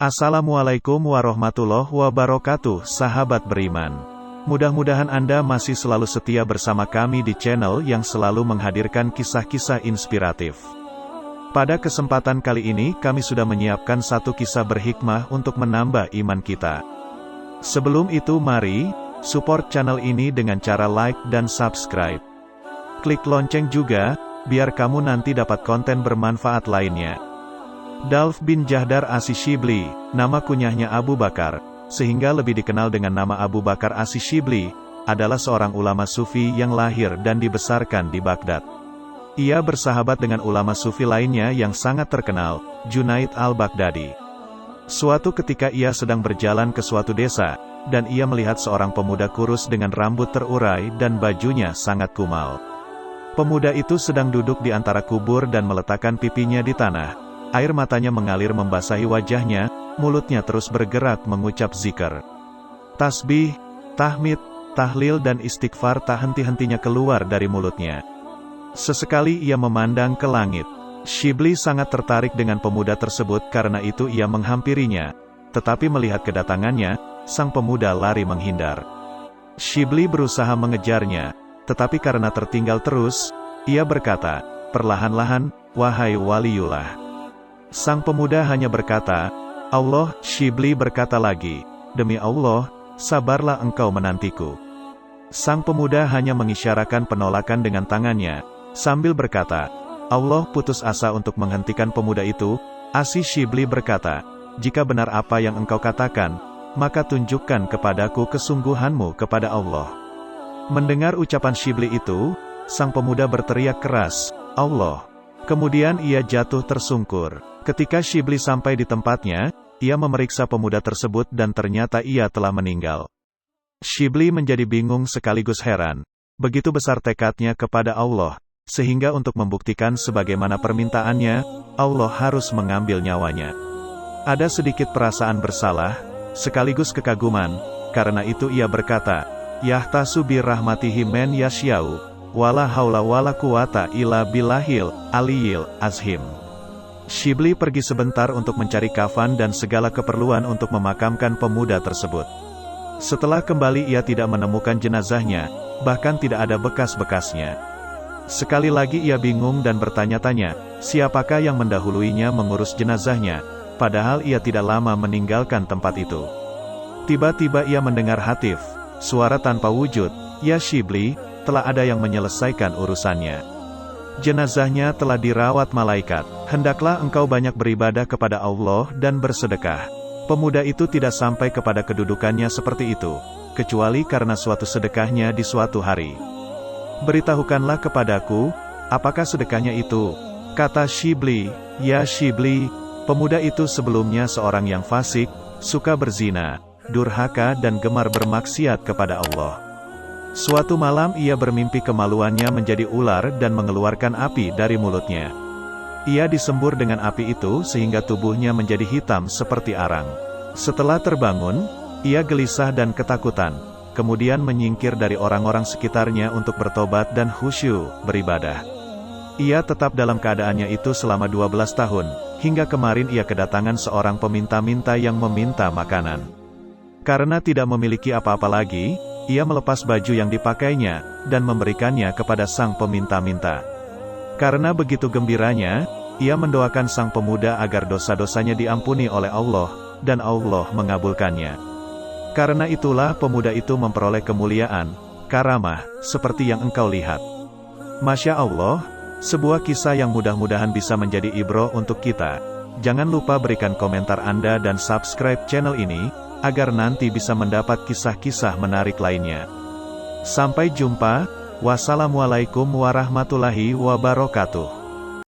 Assalamualaikum warahmatullahi wabarakatuh, sahabat beriman. Mudah-mudahan Anda masih selalu setia bersama kami di channel yang selalu menghadirkan kisah-kisah inspiratif. Pada kesempatan kali ini kami sudah menyiapkan satu kisah berhikmah untuk menambah iman kita. Sebelum itu mari, support channel ini dengan cara like dan subscribe. Klik lonceng juga, biar kamu nanti dapat konten bermanfaat lainnya. Dalf bin Jahdar Asy-Shibli, nama kunyahnya Abu Bakar, sehingga lebih dikenal dengan nama Abu Bakar Asy-Shibli, adalah seorang ulama sufi yang lahir dan dibesarkan di Baghdad. Ia bersahabat dengan ulama sufi lainnya yang sangat terkenal, Junaid al-Baghdadi. Suatu ketika ia sedang berjalan ke suatu desa, dan ia melihat seorang pemuda kurus dengan rambut terurai dan bajunya sangat kumal. Pemuda itu sedang duduk di antara kubur dan meletakkan pipinya di tanah. Air matanya mengalir membasahi wajahnya, mulutnya terus bergerak mengucap zikir. Tasbih, tahmid, tahlil dan istighfar tak henti-hentinya keluar dari mulutnya. Sesekali ia memandang ke langit. Shibli sangat tertarik dengan pemuda tersebut karena itu ia menghampirinya. Tetapi melihat kedatangannya, sang pemuda lari menghindar. Shibli berusaha mengejarnya, tetapi karena tertinggal terus, ia berkata, perlahan-lahan, wahai waliullah. Sang pemuda hanya berkata, Allah. Shibli berkata lagi, demi Allah, sabarlah engkau menantiku. Sang pemuda hanya mengisyaratkan penolakan dengan tangannya, sambil berkata, Allah putus asa untuk menghentikan pemuda itu. Asy-Shibli berkata, jika benar apa yang engkau katakan, maka tunjukkan kepadaku kesungguhanmu kepada Allah. Mendengar ucapan Shibli itu, sang pemuda berteriak keras, Allah. Kemudian ia jatuh tersungkur. Ketika Shibli sampai di tempatnya, ia memeriksa pemuda tersebut dan ternyata ia telah meninggal. Shibli menjadi bingung sekaligus heran. Begitu besar tekadnya kepada Allah, sehingga untuk membuktikan sebagaimana permintaannya, Allah harus mengambil nyawanya. Ada sedikit perasaan bersalah, sekaligus kekaguman, karena itu ia berkata, Yahtasu bi rahmatihi men yasyau, wala haula wala quwata illa billahil aliyil azhim. Shibli pergi sebentar untuk mencari kafan dan segala keperluan untuk memakamkan pemuda tersebut. Setelah kembali ia tidak menemukan jenazahnya, bahkan tidak ada bekas-bekasnya. Sekali lagi ia bingung dan bertanya-tanya, siapakah yang mendahuluinya mengurus jenazahnya, padahal ia tidak lama meninggalkan tempat itu. Tiba-tiba ia mendengar hatif, suara tanpa wujud, ya Shibli, telah ada yang menyelesaikan urusannya. Jenazahnya telah dirawat malaikat. Hendaklah engkau banyak beribadah kepada Allah dan bersedekah. Pemuda itu tidak sampai kepada kedudukannya seperti itu, kecuali karena suatu sedekahnya di suatu hari. Beritahukanlah kepadaku, apakah sedekahnya itu? Kata Shibli, ya Shibli, pemuda itu sebelumnya seorang yang fasik, suka berzina, durhaka dan gemar bermaksiat kepada Allah. Suatu malam ia bermimpi kemaluannya menjadi ular dan mengeluarkan api dari mulutnya. Ia disembur dengan api itu sehingga tubuhnya menjadi hitam seperti arang. Setelah terbangun, ia gelisah dan ketakutan, kemudian menyingkir dari orang-orang sekitarnya untuk bertobat dan khusyuk beribadah. Ia tetap dalam keadaannya itu selama 12 tahun, hingga kemarin ia kedatangan seorang peminta-minta yang meminta makanan. Karena tidak memiliki apa-apa lagi, ia melepas baju yang dipakainya, dan memberikannya kepada sang peminta-minta. Karena begitu gembiranya, ia mendoakan sang pemuda agar dosa-dosanya diampuni oleh Allah, dan Allah mengabulkannya. Karena itulah pemuda itu memperoleh kemuliaan, karamah, seperti yang engkau lihat. Masya Allah, sebuah kisah yang mudah-mudahan bisa menjadi ibroh untuk kita. Jangan lupa berikan komentar Anda dan subscribe channel ini, agar nanti bisa mendapat kisah-kisah menarik lainnya. Sampai jumpa, wassalamualaikum warahmatullahi wabarakatuh.